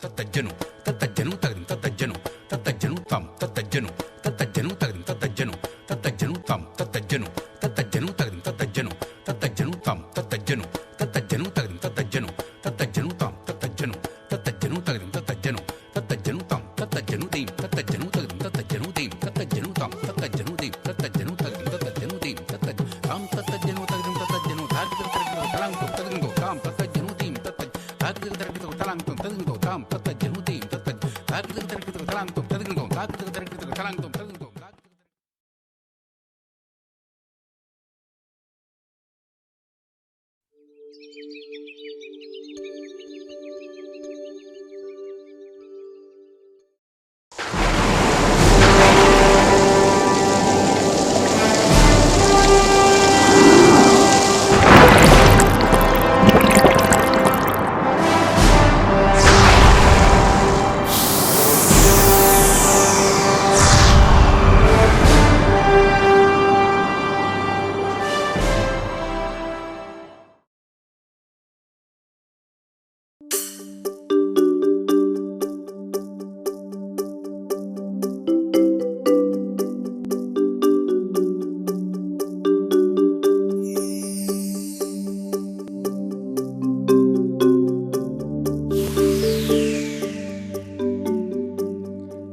तत्तज्जनु तत्तज्जनु तगदिं तत्तज्जनु तत्तज्जनु तां तत्तज्जनु तत्तज्जनु तगदिं तत्तज्जनु तत्तज्जनु तां तत्तज्जनु तत्तज्जनु तगदिं तत्तज्जनु तत्तज्जनु तां तत्तज्जनु तत्तज्जनु तगदिं तत्तज्जनु तत्तज्जनु तां तत्तज्जनु तत्तज्जनु तगदिं तत्तज्जनु तत्तज्जनु तां तत्तज्जनु दीं तत्तज्जनु तगदिं तत्तज्जनु दीं तत्तज्जनु तां तत्तज्जनु दीं तत्तज्जनु तगदिं तत्तज्जनु दीं तत्तज्जनु तां तत्तज्जनु तगदिं तत्तज्जनु तार्किक तगदिं तलां तगदिं तां तत्तज्जनु दीं तार्किक तगदिं तलां तगदिं तां तत्तज्जनु दीं तार्किक तगदिं तलां तगदिं तार्किक तगदिं तलां तगदिं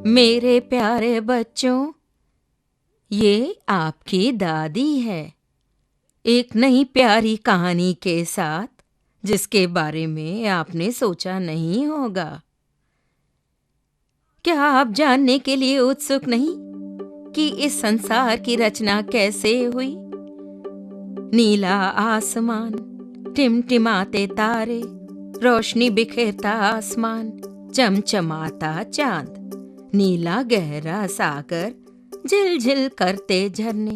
मेरे प्यारे बच्चों, ये आपकी दादी है, एक नई प्यारी कहानी के साथ, जिसके बारे में आपने सोचा नहीं होगा। क्या आप जानने के लिए उत्सुक नहीं कि इस संसार की रचना कैसे हुई? नीला आसमान, टिमटिमाते तारे, रोशनी बिखेरता आसमान, चमचमाता चांद, नीला गहरा सागर, झिलझिल करते झरने,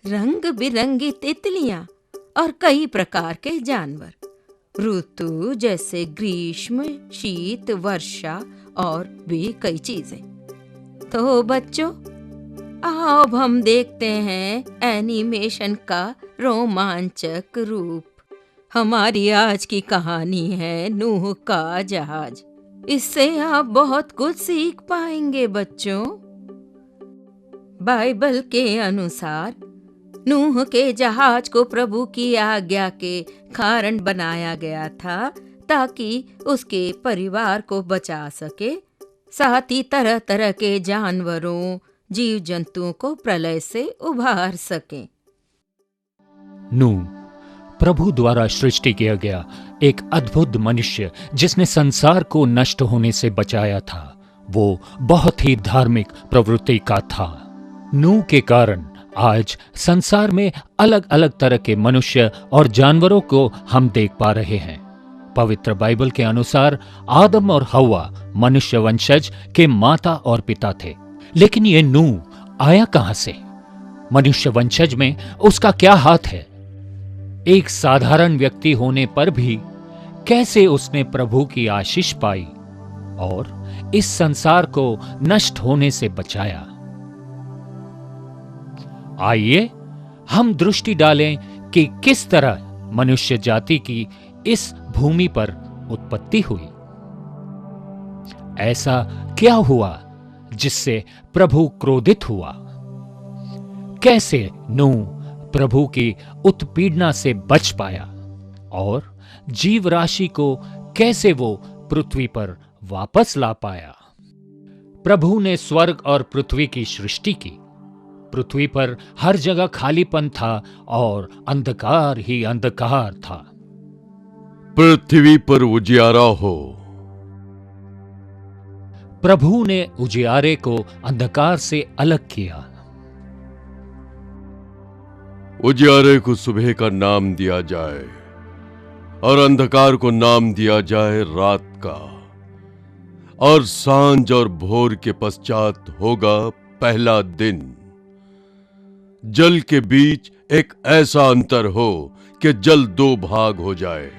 रंग बिरंगी तितलियां और कई प्रकार के जानवर, ऋतु जैसे ग्रीष्म, शीत, वर्षा और भी कई चीजें। तो बच्चों, आओ अब हम देखते हैं एनिमेशन का रोमांचक रूप। हमारी आज की कहानी है नूह का जहाज। इससे आप बहुत कुछ सीख पाएंगे बच्चों। बाइबल के अनुसार नूह के जहाज को प्रभु की आज्ञा के कारण बनाया गया था, ताकि उसके परिवार को बचा सके, साथ ही तरह तरह के जानवरों, जीव जंतुओं को प्रलय से उबार सके। नूह प्रभु द्वारा सृष्टि किया गया एक अद्भुत मनुष्य, जिसने संसार को नष्ट होने से बचाया था। वो बहुत ही धार्मिक प्रवृत्ति का था। नूह के कारण आज संसार में अलग अलग तरह के मनुष्य और जानवरों को हम देख पा रहे हैं। पवित्र बाइबल के अनुसार आदम और हव्वा मनुष्य वंशज के माता और पिता थे। लेकिन ये नूह आया कहां से? मनुष्य वंशज में उसका क्या हाथ है? एक साधारण व्यक्ति होने पर भी कैसे उसने प्रभु की आशीष पाई और इस संसार को नष्ट होने से बचाया? आइए हम दृष्टि डालें कि किस तरह मनुष्य जाति की इस भूमि पर उत्पत्ति हुई। ऐसा क्या हुआ जिससे प्रभु क्रोधित हुआ? कैसे नूह प्रभु की उत्पीड़ना से बच पाया और जीव राशि को कैसे वो पृथ्वी पर वापस ला पाया? प्रभु ने स्वर्ग और पृथ्वी की सृष्टि की। पृथ्वी पर हर जगह खालीपन था और अंधकार ही अंधकार था। पृथ्वी पर उजियारा हो। प्रभु ने उजियारे को अंधकार से अलग किया। उजियारे को सुबह का नाम दिया जाए और अंधकार को नाम दिया जाए रात का, और सांझ और भोर के पश्चात होगा पहला दिन। जल के बीच एक ऐसा अंतर हो कि जल दो भाग हो जाए।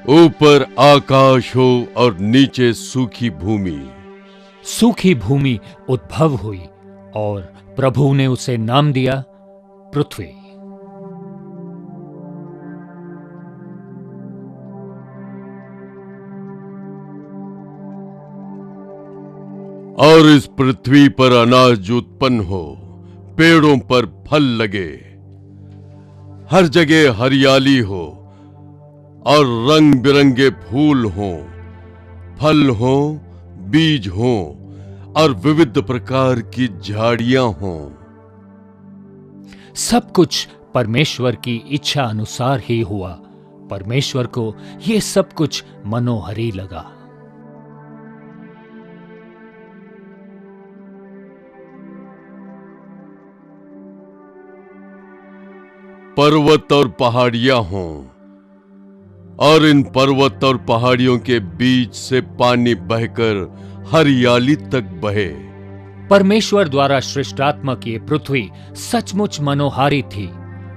ऊपर आकाश हो और नीचे सूखी भूमि। सूखी भूमि उद्भव हुई और प्रभु ने उसे नाम दिया पृथ्वी। और इस पृथ्वी पर अनाज उत्पन्न हो, पेड़ों पर फल लगे, हर जगह हरियाली हो और रंग बिरंगे फूल हों, फल हों, बीज हों और विविध प्रकार की झाड़ियां हों। सब कुछ परमेश्वर की इच्छा अनुसार ही हुआ। परमेश्वर को यह सब कुछ मनोहरी लगा। पर्वत और पहाड़ियां हों और इन पर्वत और पहाड़ियों के बीच से पानी बहकर हरियाली तक बहे। परमेश्वर द्वारा सृष्टात्मक ये पृथ्वी सचमुच मनोहारी थी।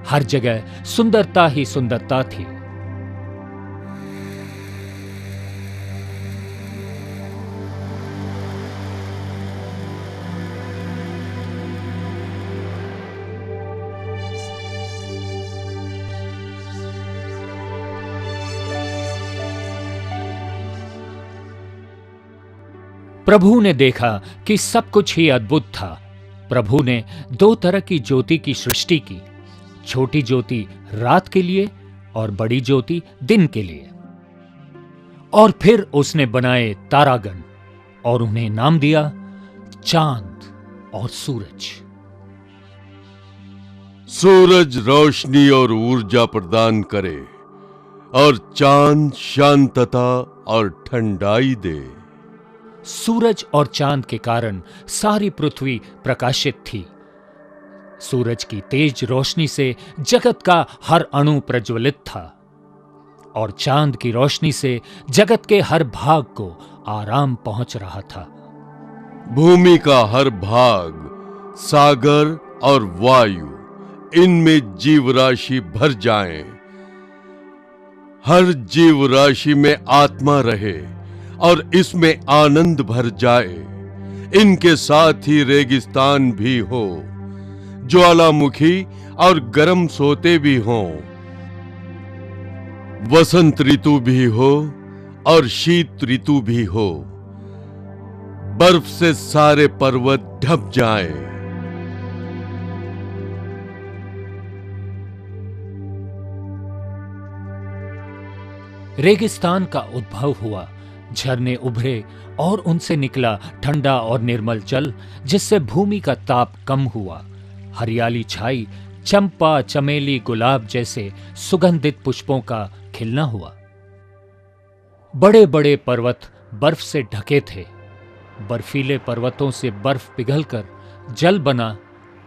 हर जगह सुंदरता ही सुंदरता थी। प्रभु ने देखा कि सब कुछ ही अद्भुत था। प्रभु ने दो तरह की ज्योति की सृष्टि की, छोटी ज्योति रात के लिए और बड़ी ज्योति दिन के लिए। और फिर उसने बनाए तारागण और उन्हें नाम दिया चांद और सूरज। सूरज रोशनी और ऊर्जा प्रदान करे और चांद शांतता और ठंडाई दे। सूरज और चांद के कारण सारी पृथ्वी प्रकाशित थी। सूरज की तेज रोशनी से जगत का हर अणु प्रज्वलित था और चांद की रोशनी से जगत के हर भाग को आराम पहुंच रहा था। भूमि का हर भाग, सागर और वायु, इनमें जीव राशि भर जाएं। हर जीव राशि में आत्मा रहे और इसमें आनंद भर जाए। इनके साथ ही रेगिस्तान भी हो, ज्वालामुखी और गर्म सोते भी हों, वसंत ऋतु भी हो और शीत ऋतु भी हो। बर्फ से सारे पर्वत ढप जाएं। रेगिस्तान का उद्भव हुआ, झरने उभरे और उनसे निकला ठंडा और निर्मल जल, जिससे भूमि का ताप कम हुआ। हरियाली छाई, चंपा, चमेली, गुलाब जैसे सुगंधित पुष्पों का खिलना हुआ। बड़े बड़े पर्वत बर्फ से ढके थे। बर्फीले पर्वतों से बर्फ पिघलकर जल बना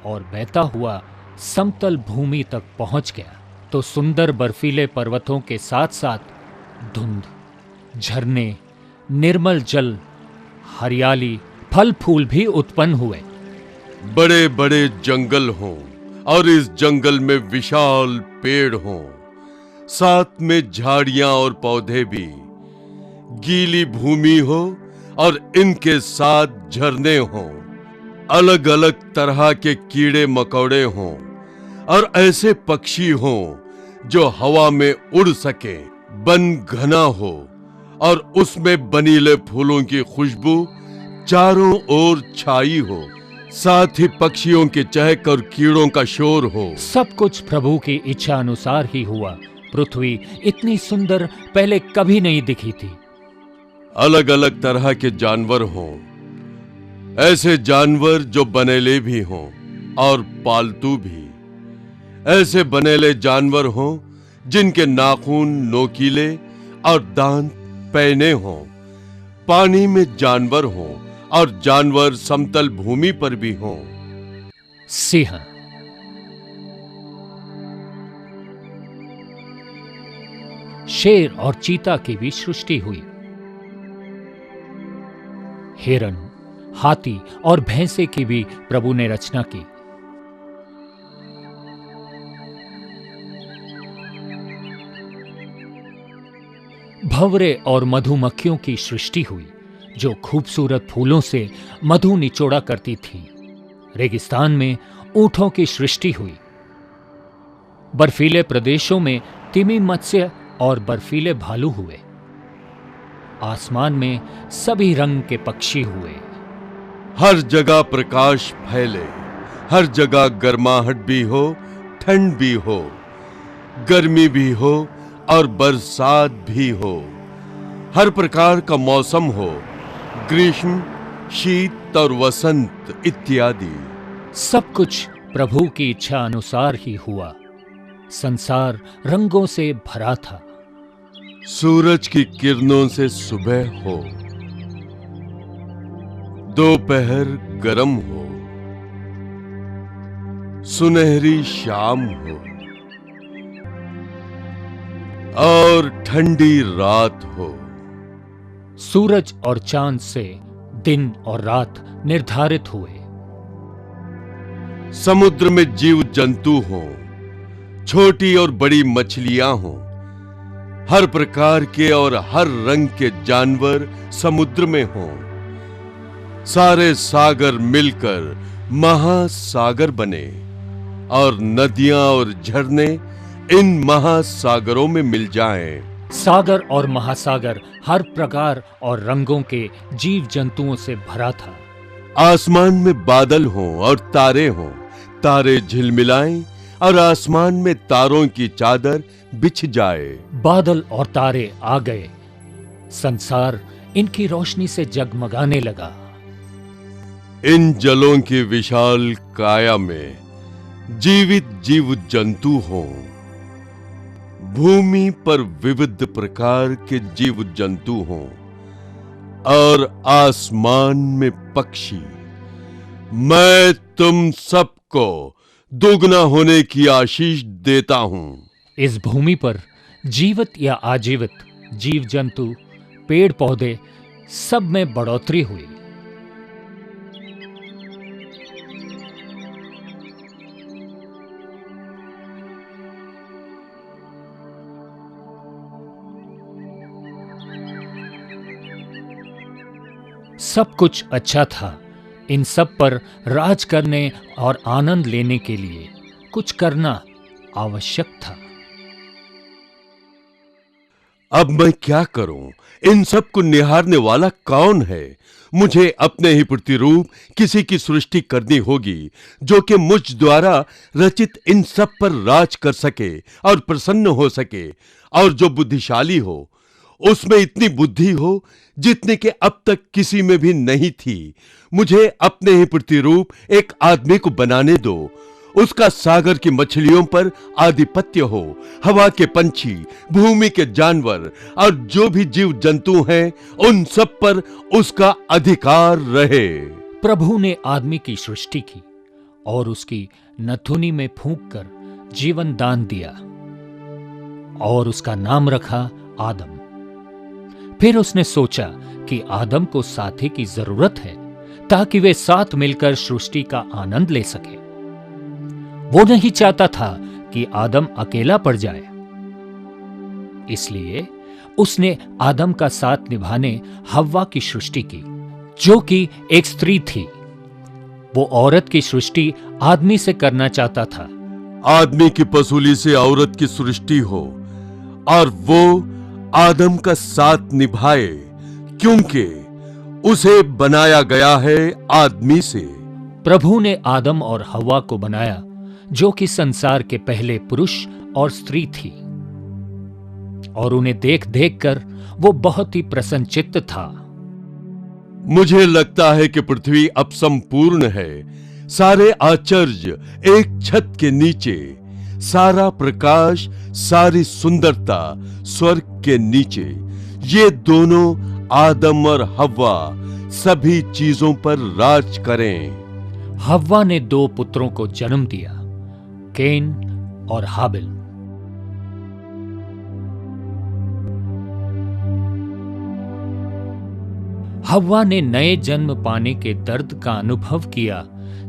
और बहता हुआ समतल भूमि तक पहुंच गया। तो सुंदर बर्फीले पर्वतों के साथ साथ धुंध, झरने, निर्मल जल, हरियाली, फल फूल भी उत्पन्न हुए। बड़े बड़े जंगल हों और इस जंगल में विशाल पेड़ हों, साथ में झाड़ियां और पौधे भी। गीली भूमि हो और इनके साथ झरने हों, अलग अलग तरह के कीड़े मकोड़े हों और ऐसे पक्षी हों जो हवा में उड़ सके। वन घना हो और उसमें बनीले फूलों की खुशबू चारों ओर छाई हो, साथ ही पक्षियों के चहक और कीड़ों का शोर हो। सब कुछ प्रभु की इच्छा अनुसार ही हुआ। पृथ्वी इतनी सुंदर पहले कभी नहीं दिखी थी। अलग अलग तरह के जानवर हों, ऐसे जानवर जो बनेले भी हों और पालतू भी। ऐसे बनेले जानवर हों जिनके नाखून नोकीले और दांत पैने हों। पानी में जानवर हों और जानवर समतल भूमि पर भी हों। सिंह, शेर और चीता की भी सृष्टि हुई। हिरन, हाथी और भैंसे की भी प्रभु ने रचना की। भंवरे और मधुमक्खियों की सृष्टि हुई जो खूबसूरत फूलों से मधु निचोड़ा करती थी। रेगिस्तान में ऊंटों की सृष्टि हुई। बर्फीले प्रदेशों में तिमी मत्स्य और बर्फीले भालू हुए। आसमान में सभी रंग के पक्षी हुए। हर जगह प्रकाश फैले, हर जगह गर्माहट भी हो, ठंड भी हो, गर्मी भी हो और बरसात भी हो। हर प्रकार का मौसम हो, ग्रीष्म, शीत और वसंत इत्यादि। सब कुछ प्रभु की इच्छा अनुसार ही हुआ। संसार रंगों से भरा था। सूरज की किरणों से सुबह हो, दोपहर गर्म हो, सुनहरी शाम हो और ठंडी रात हो। सूरज और चांद से दिन और रात निर्धारित हुए। समुद्र में जीव जंतु हों, छोटी और बड़ी मछलियां हों, हर प्रकार के और हर रंग के जानवर समुद्र में हों। सारे सागर मिलकर महासागर बने और नदियां और झरने इन महासागरों में मिल जाएं। सागर और महासागर हर प्रकार और रंगों के जीव जंतुओं से भरा था। आसमान में बादल हों और तारे हों, तारे झिलमिलाएं और आसमान में तारों की चादर बिछ जाए। बादल और तारे आ गए। संसार इनकी रोशनी से जगमगाने लगा। इन जलों की विशाल काया में जीवित जीव जंतु हों। भूमि पर विविध प्रकार के जीव जंतु हों और आसमान में पक्षी। मैं तुम सबको दोगुना होने की आशीष देता हूं। इस भूमि पर जीवित या आजीवित जीव जंतु, पेड़ पौधे सब में बढ़ोतरी हुई। सब कुछ अच्छा था। इन सब पर राज करने और आनंद लेने के लिए कुछ करना आवश्यक था। अब मैं क्या करूं? इन सब को निहारने वाला कौन है? मुझे अपने ही प्रतिरूप किसी की सृष्टि करनी होगी जो कि मुझ द्वारा रचित इन सब पर राज कर सके और प्रसन्न हो सके, और जो बुद्धिशाली हो, उसमें इतनी बुद्धि हो जितने के अब तक किसी में भी नहीं थी। मुझे अपने ही प्रतिरूप एक आदमी को बनाने दो। उसका सागर की मछलियों पर आधिपत्य हो, हवा के पंछी, भूमि के जानवर और जो भी जीव जंतु हैं, उन सब पर उसका अधिकार रहे। प्रभु ने आदमी की सृष्टि की और उसकी नथुनी में फूंककर जीवन दान दिया और उसका नाम रखा आदम। फिर उसने सोचा कि आदम को साथी की जरूरत है ताकि वे साथ मिलकर सृष्टि का आनंद ले सके। वो नहीं चाहता था कि आदम अकेला पड़ जाए, इसलिए उसने आदम का साथ निभाने हव्वा की सृष्टि की, जो कि एक स्त्री थी। वो औरत की सृष्टि आदमी से करना चाहता था। आदमी की पसूली से औरत की सृष्टि हो और वो आदम का साथ निभाए, क्योंकि उसे बनाया गया है आदमी से। प्रभु ने आदम और हव्वा को बनाया, जो कि संसार के पहले पुरुष और स्त्री थी, और उन्हें देख देख कर वो बहुत ही प्रसन्नचित्त था। मुझे लगता है कि पृथ्वी अब संपूर्ण है। सारे आश्चर्य एक छत के नीचे, सारा प्रकाश, सारी सुंदरता स्वर्ग के नीचे। ये दोनों आदम और हव्वा सभी चीजों पर राज करें। हव्वा ने 2 पुत्रों को जन्म दिया, कैन और हाबिल। हव्वा ने नए जन्म पाने के दर्द का अनुभव किया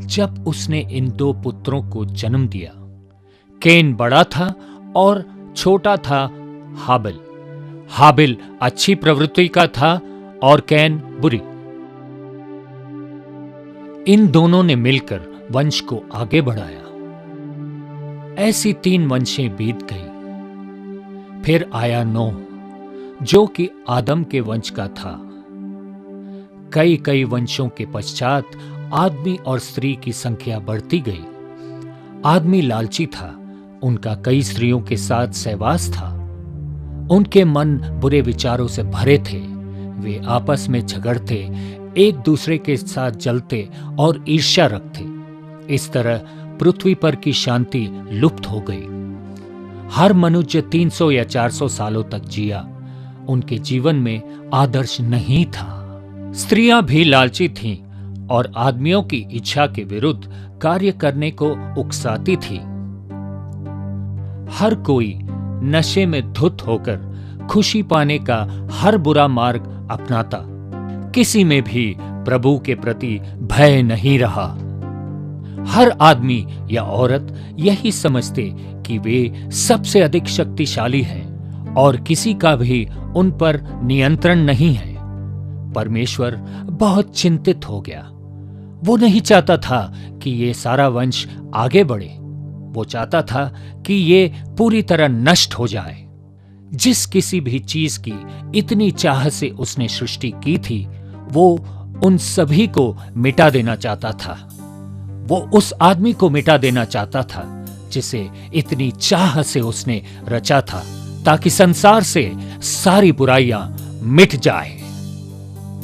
जब उसने इन 2 पुत्रों को जन्म दिया। कैन बड़ा था और छोटा था हाबिल। हाबिल अच्छी प्रवृत्ति का था और कैन बुरी। इन दोनों ने मिलकर वंश को आगे बढ़ाया। ऐसी 3 वंशें बीत गई। फिर आया नोह, जो कि आदम के वंश का था। कई कई वंशों के पश्चात आदमी और स्त्री की संख्या बढ़ती गई। आदमी लालची था, उनका कई स्त्रियों के साथ सहवास था। उनके मन बुरे विचारों से भरे थे। वे आपस में झगड़ते, एक दूसरे के साथ जलते और ईर्ष्या रखते। इस तरह पृथ्वी पर की शांति लुप्त हो गई। हर मनुष्य 300 या 400 सालों तक जिया। उनके जीवन में आदर्श नहीं था। स्त्रियां भी लालची थीं और आदमियों की इच्छा के विरुद्ध कार्य करने को उकसाती थी। हर कोई नशे में धुत होकर खुशी पाने का हर बुरा मार्ग अपनाता। किसी में भी प्रभु के प्रति भय नहीं रहा। हर आदमी या औरत यही समझते कि वे सबसे अधिक शक्तिशाली हैं और किसी का भी उन पर नियंत्रण नहीं है। परमेश्वर बहुत चिंतित हो गया। वो नहीं चाहता था कि ये सारा वंश आगे बढ़े। वो चाहता था कि ये पूरी तरह नष्ट हो जाए। जिस किसी भी चीज की इतनी चाह से उसने सृष्टि की थी, वो उन सभी को मिटा देना चाहता था। वो उस आदमी को मिटा देना चाहता था जिसे इतनी चाह से उसने रचा था, ताकि संसार से सारी बुराइयां मिट जाए।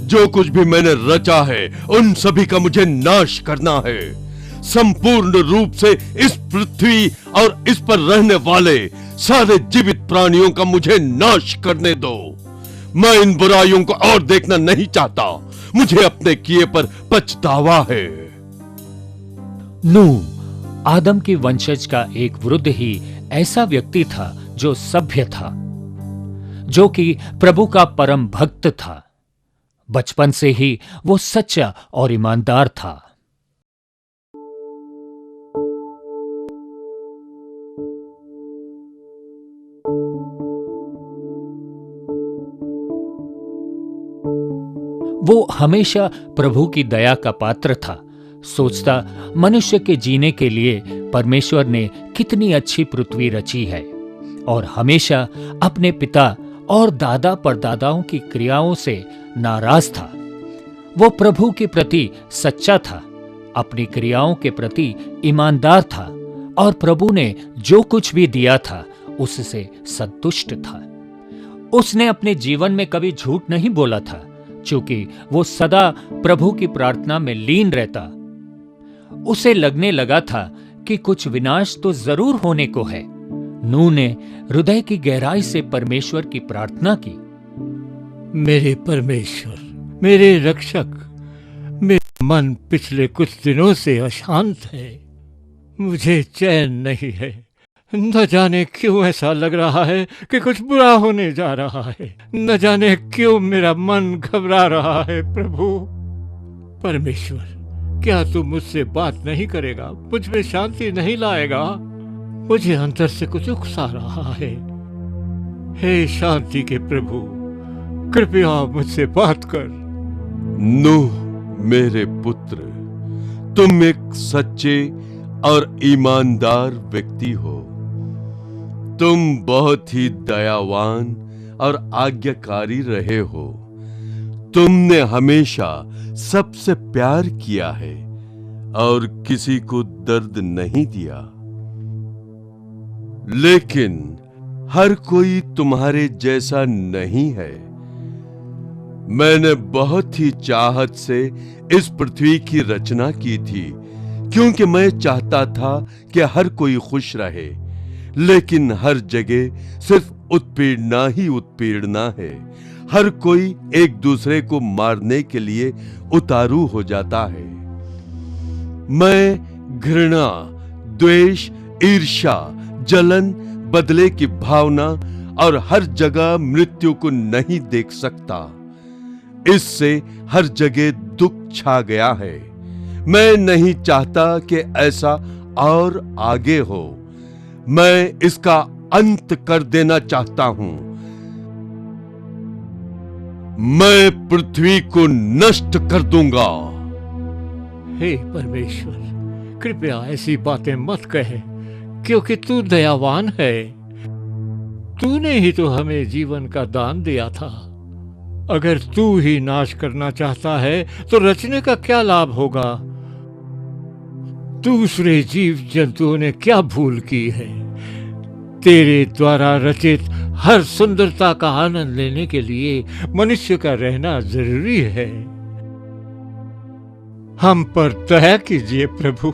जो कुछ भी मैंने रचा है उन सभी का मुझे नाश करना है। संपूर्ण रूप से इस पृथ्वी और इस पर रहने वाले सारे जीवित प्राणियों का मुझे नाश करने दो। मैं इन बुराइयों को और देखना नहीं चाहता। मुझे अपने किए पर पछतावा है। नूह आदम के वंशज का एक वृद्ध ही ऐसा व्यक्ति था जो सभ्य था, जो कि प्रभु का परम भक्त था। बचपन से ही वो सच्चा और ईमानदार था। वो हमेशा प्रभु की दया का पात्र था। सोचता, मनुष्य के जीने के लिए परमेश्वर ने कितनी अच्छी पृथ्वी रची है, और हमेशा अपने पिता और दादा परदादाओं की क्रियाओं से नाराज था। वो प्रभु के प्रति सच्चा था, अपनी क्रियाओं के प्रति ईमानदार था, और प्रभु ने जो कुछ भी दिया था उससे संतुष्ट था। उसने अपने जीवन में कभी झूठ नहीं बोला था, क्योंकि वो सदा प्रभु की प्रार्थना में लीन रहता। उसे लगने लगा था कि कुछ विनाश तो जरूर होने को है। नूह ने हृदय की गहराई से परमेश्वर की प्रार्थना की। मेरे परमेश्वर, मेरे रक्षक, मेरा मन पिछले कुछ दिनों से अशांत है। मुझे चैन नहीं है। न जाने क्यों ऐसा लग रहा है कि कुछ बुरा होने जा रहा है। न जाने क्यों मेरा मन घबरा रहा है। प्रभु परमेश्वर, क्या तू मुझसे बात नहीं करेगा? मुझ में शांति नहीं लाएगा? मुझे अंदर से कुछ उकसा रहा है। हे शांति के प्रभु, कृपया मुझसे बात कर। नूह मेरे पुत्र, तुम एक सच्चे और ईमानदार व्यक्ति हो। तुम बहुत ही दयावान और आज्ञाकारी रहे हो। तुमने हमेशा सबसे प्यार किया है और किसी को दर्द नहीं दिया। लेकिन हर कोई तुम्हारे जैसा नहीं है। मैंने बहुत ही चाहत से इस पृथ्वी की रचना की थी, क्योंकि मैं चाहता था कि हर कोई खुश रहे। लेकिन हर जगह सिर्फ उत्पीड़ना ही उत्पीड़ना है। हर कोई एक दूसरे को मारने के लिए उतारू हो जाता है। मैं घृणा, द्वेष, ईर्ष्या, जलन, बदले की भावना और हर जगह मृत्यु को नहीं देख सकता। इससे हर जगह दुख छा गया है। मैं नहीं चाहता कि ऐसा और आगे हो। मैं इसका अंत कर देना चाहता हूं। मैं पृथ्वी को नष्ट कर दूंगा। हे परमेश्वर, कृपया ऐसी बातें मत कहे, क्योंकि तू दयावान है। तूने ही तो हमें जीवन का दान दिया था। अगर तू ही नाश करना चाहता है तो रचने का क्या लाभ होगा? दूसरे जीव जंतुओं ने क्या भूल की है? तेरे द्वारा रचित हर सुंदरता का आनंद लेने के लिए मनुष्य का रहना जरूरी है। हम पर दया कीजिए प्रभु।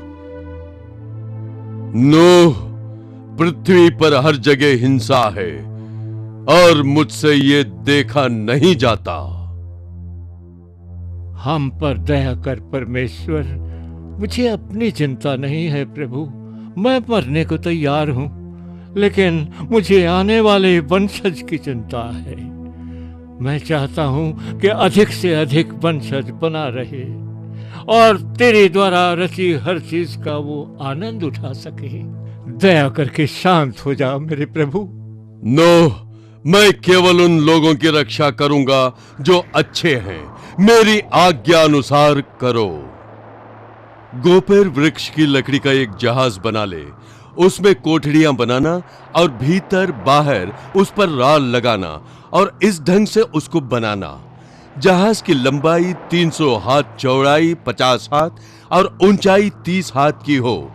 नूह, पृथ्वी पर हर जगह हिंसा है और मुझसे ये देखा नहीं जाता। हम पर दया कर परमेश्वर। मुझे अपनी चिंता नहीं है प्रभु, मैं मरने को तैयार हूं, लेकिन मुझे आने वाले वंशज की चिंता है। मैं चाहता हूं कि अधिक से अधिक वंशज बना रहे और तेरे द्वारा रची हर चीज का वो आनंद उठा सके। दया करके शांत हो जा मेरे प्रभु। नूह, मैं केवल उन लोगों की रक्षा करूंगा जो अच्छे हैं। मेरी आज्ञा अनुसार करो। गोपेर वृक्ष की लकड़ी का एक जहाज बना ले, उसमें कोठड़ियां बनाना और भीतर बाहर उस पर राल लगाना और इस ढंग से उसको बनाना। जहाज की लंबाई 300 हाथ, चौड़ाई 50 हाथ और ऊंचाई 30 हाथ की हो।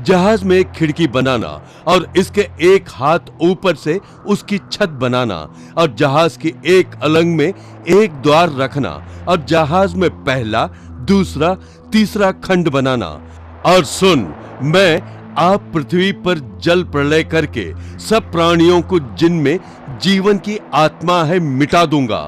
जहाज में एक खिड़की बनाना और इसके एक हाथ ऊपर से उसकी छत बनाना और जहाज की एक अलंग में एक द्वार रखना और जहाज में पहला, दूसरा, तीसरा खंड बनाना। और सुन, मैं आप पृथ्वी पर जल प्रलय करके सब प्राणियों को जिनमें जीवन की आत्मा है मिटा दूंगा।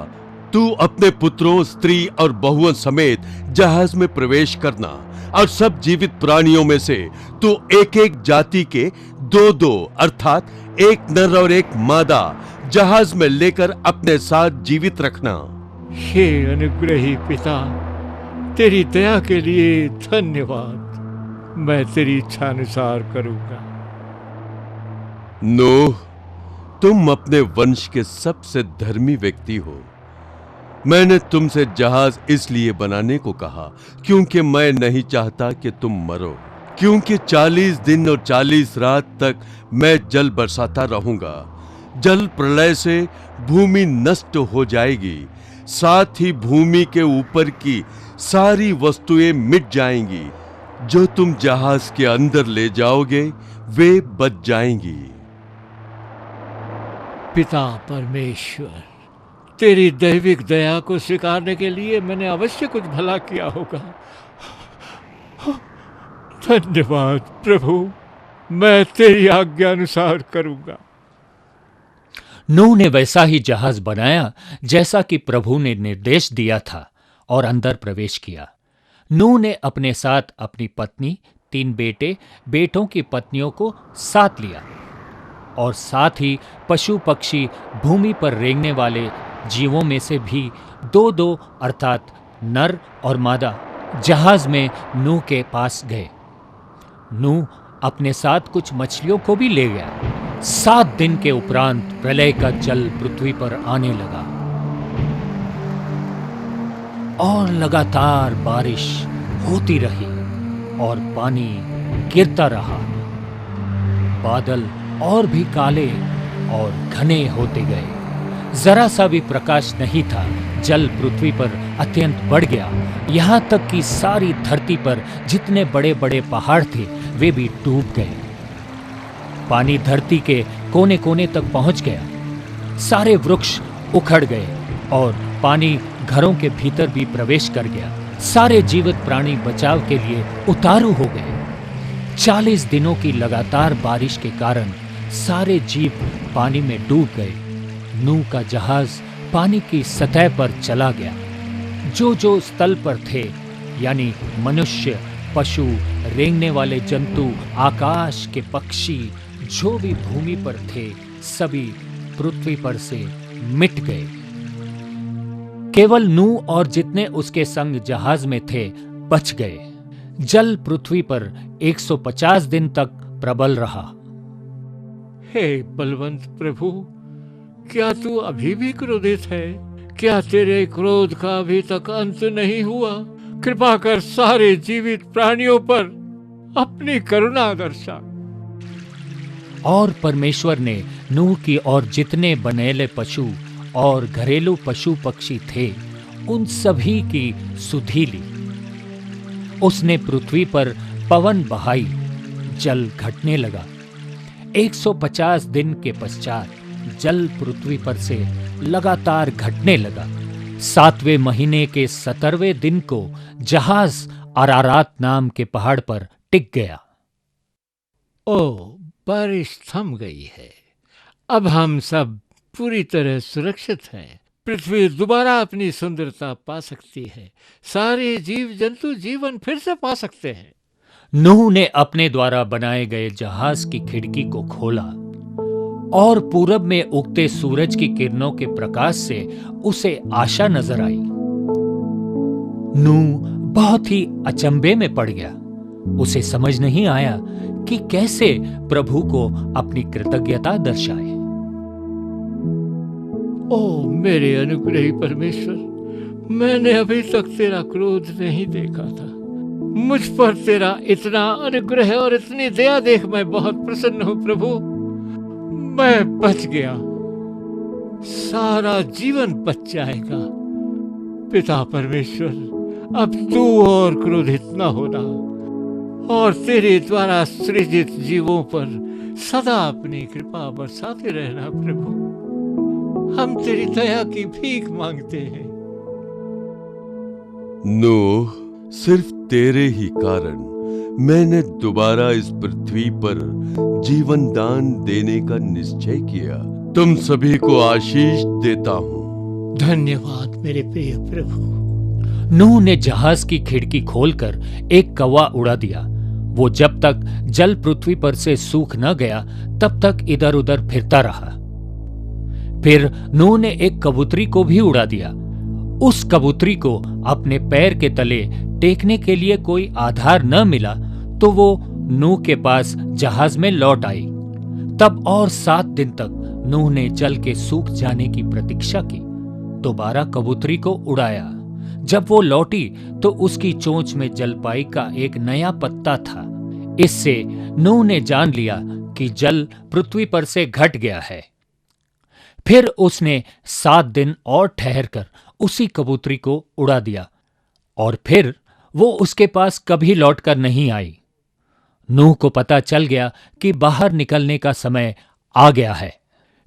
तू अपने पुत्रों, स्त्री और बहुओं समेत जहाज में प्रवेश करना और सब जीवित प्राणियों में से तू एक एक जाति के 2-2 अर्थात एक नर और एक मादा जहाज में लेकर अपने साथ जीवित रखना। हे अनुग्रही पिता, तेरी दया के लिए धन्यवाद। मैं तेरी इच्छा अनुसार करूंगा। नूह, तुम अपने वंश के सबसे धर्मी व्यक्ति हो। मैंने तुमसे जहाज इसलिए बनाने को कहा क्योंकि मैं नहीं चाहता कि तुम मरो, क्योंकि 40 दिन और 40 रात तक मैं जल बरसाता रहूंगा। जल प्रलय से भूमि नष्ट हो जाएगी, साथ ही भूमि के ऊपर की सारी वस्तुएं मिट जाएंगी। जो तुम जहाज के अंदर ले जाओगे वे बच जाएंगी। पिता परमेश्वर, तेरी दैविक दया को स्वीकारने के लिए मैंने अवश्य कुछ भला किया होगा। धन्यवाद प्रभु, मैं तेरी आज्ञा अनुसार करूंगा। नूह ने वैसा ही जहाज बनाया जैसा कि प्रभु ने निर्देश दिया था और अंदर प्रवेश किया। नूह ने अपने साथ अपनी पत्नी, 3 बेटे, बेटों की पत्नियों को साथ लिया और साथ ही पशु पक्षी, भूमि पर रेंगने वाले जीवों में से भी 2-2 अर्थात नर और मादा जहाज में नूह के पास गए। नूह अपने साथ कुछ मछलियों को भी ले गया। 7 दिन के उपरांत प्रलय का जल पृथ्वी पर आने लगा और लगातार बारिश होती रही और पानी गिरता रहा। बादल और भी काले और घने होते गए। जरा सा भी प्रकाश नहीं था। जल पृथ्वी पर अत्यंत बढ़ गया, यहाँ तक कि सारी धरती पर जितने बड़े बड़े पहाड़ थे वे भी डूब गए। पानी धरती के कोने कोने तक पहुंच गया। सारे वृक्ष उखड़ गए और पानी घरों के भीतर भी प्रवेश कर गया। सारे जीवित प्राणी बचाव के लिए उतारू हो गए। 40 दिनों की लगातार बारिश के कारण सारे जीव पानी में डूब गए। नूह का जहाज पानी की सतह पर चला गया। जो जो स्थल पर थे, यानी मनुष्य, पशु, रेंगने वाले जंतु, आकाश के पक्षी, जो भी भूमि पर थे, सभी पृथ्वी पर से मिट गए। केवल नूह और जितने उसके संग जहाज में थे बच गए। जल पृथ्वी पर 150 दिन तक प्रबल रहा। हे बलवंत प्रभु, क्या तू अभी भी क्रोधित है? क्या तेरे क्रोध का अभी तक अंत नहीं हुआ? कृपा कर सारे जीवित प्राणियों पर अपनी करुणा दर्शा। और परमेश्वर ने नूह की और जितने बनेले पशु और घरेलू पशु पक्षी थे उन सभी की सुधि ली। उसने पृथ्वी पर पवन बहाई, जल घटने लगा। 150 दिन के पश्चात जल पृथ्वी पर से लगातार घटने लगा। 7वें महीने के 17वें दिन को जहाज अरारात नाम के पहाड़ पर टिक गया। ओ, बारिश थम गई है। अब हम सब पूरी तरह सुरक्षित हैं। पृथ्वी दोबारा अपनी सुंदरता पा सकती है। सारे जीव जंतु जीवन फिर से पा सकते हैं। नूह ने अपने द्वारा बनाए गए जहाज की खिड़की को खोला और पूरब में उगते सूरज की किरणों के प्रकाश से उसे आशा नजर आई। नूह बहुत ही अचंभे में पड़ गया। उसे समझ नहीं आया कि कैसे प्रभु को अपनी कृतज्ञता दर्शाए। ओ मेरे अनुग्रही परमेश्वर, मैंने अभी तक तेरा क्रोध नहीं देखा था। मुझ पर तेरा इतना अनुग्रह और इतनी दया देख मैं बहुत प्रसन्न हूं प्रभु। मैं बच गया, सारा जीवन बच जाएगा। पिता परमेश्वर, अब तू और क्रोधित न होना और तेरे द्वारा सृजित जीवों पर सदा अपनी कृपा बरसाते रहना प्रभु। हम तेरी दया की भीख मांगते हैं। नूह, सिर्फ तेरे ही कारण मैंने दोबारा इस पृथ्वी पर जीवन दान देने का निश्चय किया। तुम सभी को आशीष देता हूँ। धन्यवाद मेरे प्रिय प्रभु। नूह ने जहाज की खिड़की खोलकर एक कौवा उड़ा दिया। वो जब तक जल पृथ्वी पर से सूख न गया तब तक इधर उधर फिरता रहा। फिर नूह ने एक कबूतरी को भी उड़ा दिया। उस कबूतरी को अपने पैर के तले टेकने के लिए कोई आधार न मिला तो वो नूह के पास जहाज में लौट आई। तब और 7 दिन तक नूह ने जल के सूख जाने की प्रतीक्षा की। दोबारा कबूतरी को उड़ाया। जब वो लौटी तो उसकी चोंच में जलपाई का एक नया पत्ता था। इससे नूह ने जान लिया कि जल पृथ्वी पर से घट गया है। फिर उसने 7 दिन और ठहरकर उसी कबूतरी को उड़ा दिया और फिर वो उसके पास कभी लौटकर नहीं आई। नूह को पता चल गया कि बाहर निकलने का समय आ गया है।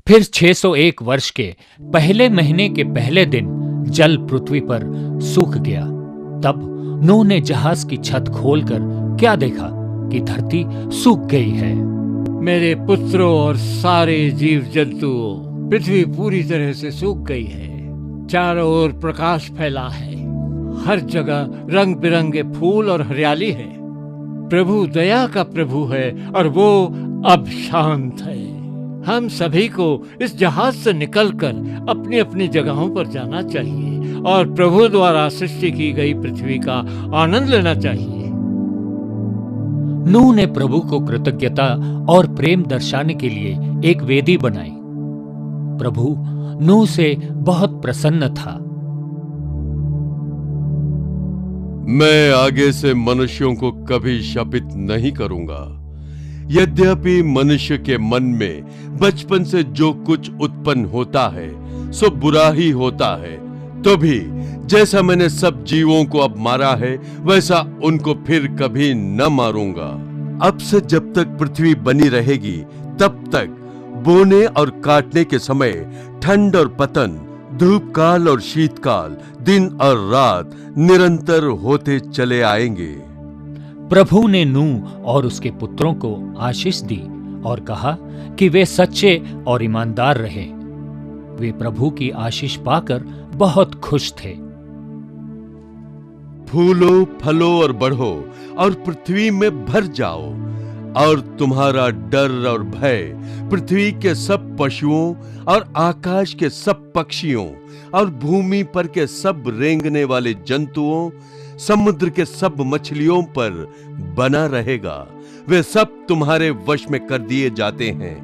फिर 601 वर्ष के पहले महीने के पहले दिन जल पृथ्वी पर सूख गया। तब नूह ने जहाज की छत खोलकर क्या देखा कि धरती सूख गई है। मेरे पुत्रों और सारे जीव जंतुओं, पृथ्वी पूरी तरह से सूख गई है। चारों ओर प्रकाश फैला है। हर जगह रंग बिरंगे फूल और हरियाली है। प्रभु दया का प्रभु है और वो अब शांत है। हम सभी को इस जहाज से निकलकर अपनी अपनी जगहों पर जाना चाहिए और प्रभु द्वारा सृष्टि की गई पृथ्वी का आनंद लेना चाहिए। नूह ने प्रभु को कृतज्ञता और प्रेम दर्शाने के लिए एक वेदी बनाई। प्रभु नूह से बहुत प्रसन्न था। मैं आगे से मनुष्यों को कभी शापित नहीं करूंगा। यद्यपि मनुष्य के मन में बचपन से जो कुछ उत्पन्न होता है सो बुरा ही होता है, तो भी जैसा मैंने सब जीवों को अब मारा है वैसा उनको फिर कभी न मारूंगा। अब से जब तक पृथ्वी बनी रहेगी तब तक बोने और काटने के समय ठंड और पतन, धूप काल और शीतकाल, दिन और रात निरंतर होते चले आएंगे। प्रभु ने नूह और उसके पुत्रों को आशीष दी और कहा कि वे सच्चे और ईमानदार रहे। वे प्रभु की आशीष पाकर बहुत खुश थे। फूलो, फलो और बढ़ो और पृथ्वी में भर जाओ और तुम्हारा डर और भय पृथ्वी के सब पशुओं और आकाश के सब पक्षियों और भूमि पर के सब रेंगने वाले जंतुओं, समुद्र के सब मछलियों पर बना रहेगा। वे सब तुम्हारे वश में कर दिए जाते हैं।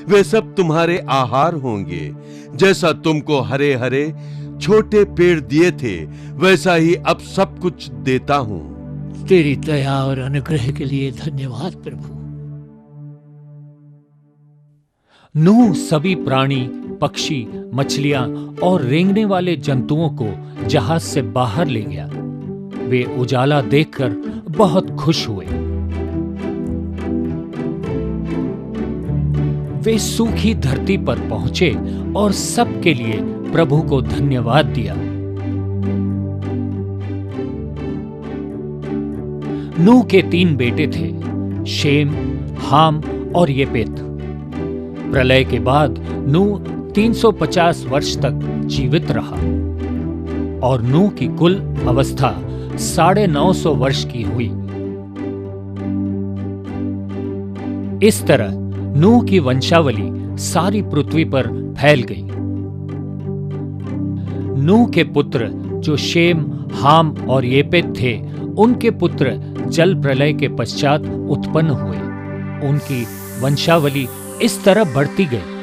वे सब तुम्हारे आहार होंगे। जैसा तुमको हरे हरे छोटे पेड़ दिए थे वैसा ही अब सब कुछ देता हूं। तेरी दया और अनुग्रह के लिए धन्यवाद प्रभु। नूह सभी प्राणी, पक्षी, मछलियां और रेंगने वाले जंतुओं को जहाज से बाहर ले गया। वे उजाला देखकर बहुत खुश हुए। वे सूखी धरती पर पहुंचे और सबके लिए प्रभु को धन्यवाद दिया। नूह के 3 बेटे थे, शेम, हाम और येपेत। प्रलय के बाद नूह 350 वर्ष तक जीवित रहा और नूह की कुल अवस्था 950 वर्ष की हुई। इस तरह नूह की वंशावली सारी पृथ्वी पर फैल गई। नूह के पुत्र जो शेम, हाम और येपेत थे, उनके पुत्र जल प्रलय के पश्चात उत्पन्न हुए। उनकी वंशावली इस तरह बढ़ती गई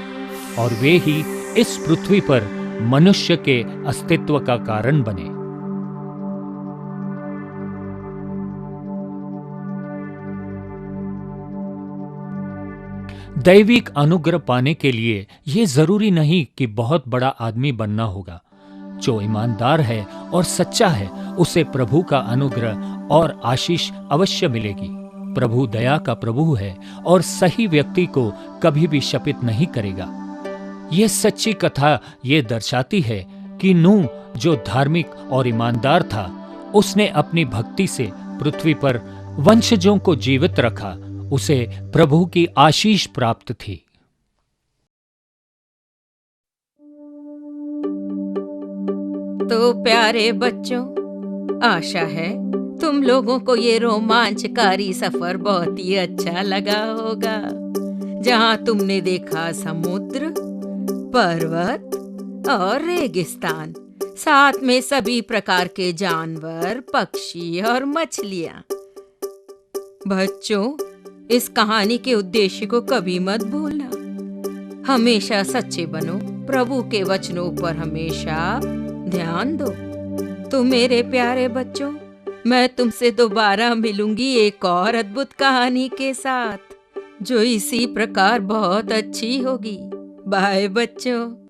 और वे ही इस पृथ्वी पर मनुष्य के अस्तित्व का कारण बने। दैविक अनुग्रह पाने के लिए यह जरूरी नहीं कि बहुत बड़ा आदमी बनना होगा। जो ईमानदार है और सच्चा है, उसे प्रभु का अनुग्रह और आशीष अवश्य मिलेगी। प्रभु दया का प्रभु है और सही व्यक्ति को कभी भी शपित नहीं करेगा। यह सच्ची कथा ये दर्शाती है कि नूह जो धार्मिक और ईमानदार था, उसने अपनी भक्ति से पृथ्वी पर वंशजों को जीवित रखा। उसे प्रभु की आशीष प्राप्त थी। तो प्यारे बच्चों, आशा है तुम लोगों को ये रोमांचकारी सफर बहुत ही अच्छा लगा होगा, जहां तुमने देखा समुद्र, पर्वत और रेगिस्तान, साथ में सभी प्रकार के जानवर, पक्षी और मछलियां। बच्चों, इस कहानी के उद्देश्य को कभी मत भूलना। हमेशा सच्चे बनो, प्रभु के वचनों पर हमेशा ध्यान दो। तो मेरे प्यारे बच्चों, मैं तुमसे दोबारा मिलूंगी एक और अद्भुत कहानी के साथ, जो इसी प्रकार बहुत अच्छी होगी। बाय बच्चों।